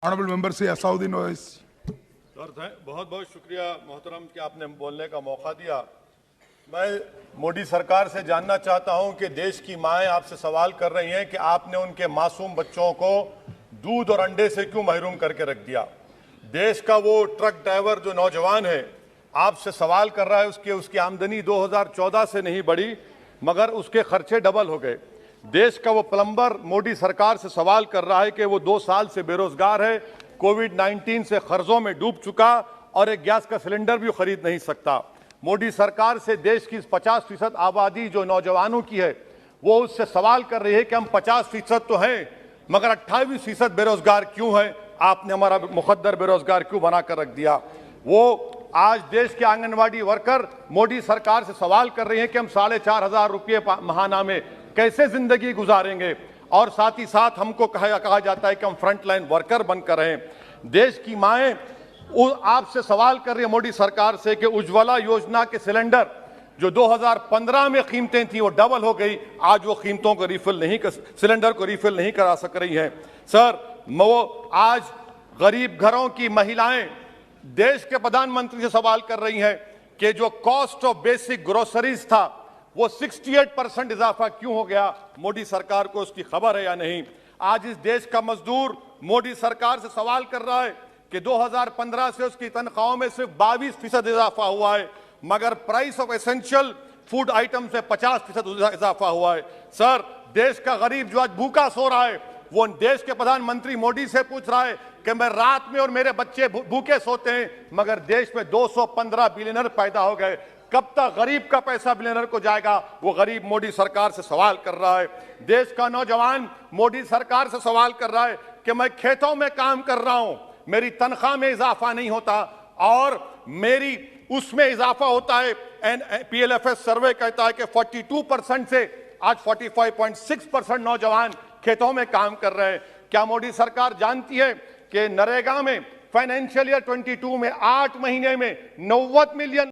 Honourable member से Asaduddin Owaisi. Sir बहुत बहुत शुक्रिया मोहतरम कि आपने बोलने का मौका दिया। मैं मोदी सरकार से जानना चाहता हूं कि देश की माएँ आपसे सवाल कर रही हैं कि आपने उनके मासूम बच्चों को दूध और अंडे से क्यों महरूम करके रख दिया। देश का वो ट्रक ड्राइवर जो नौजवान है आपसे सवाल कर रहा है, उसकी आमदनी 2014 से नहीं बढ़ी मगर उसके खर्चे डबल हो गए। देश का वो प्लम्बर मोदी सरकार से सवाल कर रहा है कि वो 2 साल से बेरोजगार है, कोविड-19 से कर्जों में डूब चुका और एक गैस का सिलेंडर भी खरीद नहीं सकता। मोदी सरकार से देश की 50% आबादी जो नौजवानों की है वो उससे सवाल कर रही है कि हम 50% तो हैं मगर 28% बेरोजगार क्यों हैं, आपने हमारा मुकद्दर बेरोजगार क्यों बनाकर रख दिया। वो आज देश के आंगनवाड़ी वर्कर मोदी सरकार से सवाल कर रहे हैं कि हम 4,500 रुपये महाना में कैसे जिंदगी गुजारेंगे और साथ ही साथ हमको कहा जाता है कि हम फ्रंटलाइन वर्कर बनकर रहें। देश की माएँ आपसे सवाल कर रही है मोदी सरकार से कि उज्ज्वला योजना के सिलेंडर जो 2015 में कीमतें थी वो डबल हो गई, आज वो कीमतों को सिलेंडर को रिफिल नहीं करा सक रही हैं। सर वो आज गरीब घरों की महिलाएं देश के प्रधानमंत्री से सवाल कर रही हैं कि जो कॉस्ट ऑफ बेसिक ग्रोसरीज था वो 68% इजाफा क्यों हो गया, मोदी सरकार को उसकी खबर है या नहीं। आज इस देश का मजदूर मोदी सरकार से सवाल कर रहा है कि 2015 से उसकी तनख्वाहों में सिर्फ 22% इजाफा हुआ है मगर price of essential food item से 50% इजाफा हुआ है। सर देश का गरीब जो आज भूखा सो रहा है वो देश के प्रधानमंत्री मोदी से पूछ रहा है कि मैं रात में और मेरे बच्चे भूखे सोते हैं मगर देश में 215 बिलियनर पैदा हो गए, कब तक गरीब का पैसा बिलियनर को जाएगा, वो गरीब मोदी सरकार से सवाल कर रहा है। देश का नौजवान मोदी सरकार से सवाल कर रहा है कि मैं खेतों में काम कर रहा हूं, मेरी तनख्वाह में इजाफा नहीं होता और मेरी उसमें इजाफा होता है। PLFS सर्वे कहता है कि 42% से आज 45.6% नौजवान खेतों में काम कर रहे हैं। क्या मोदी सरकार जानती है कि नरेगा में फाइनेंशियल ईयर 22 में 8 महीने में 90 मिलियन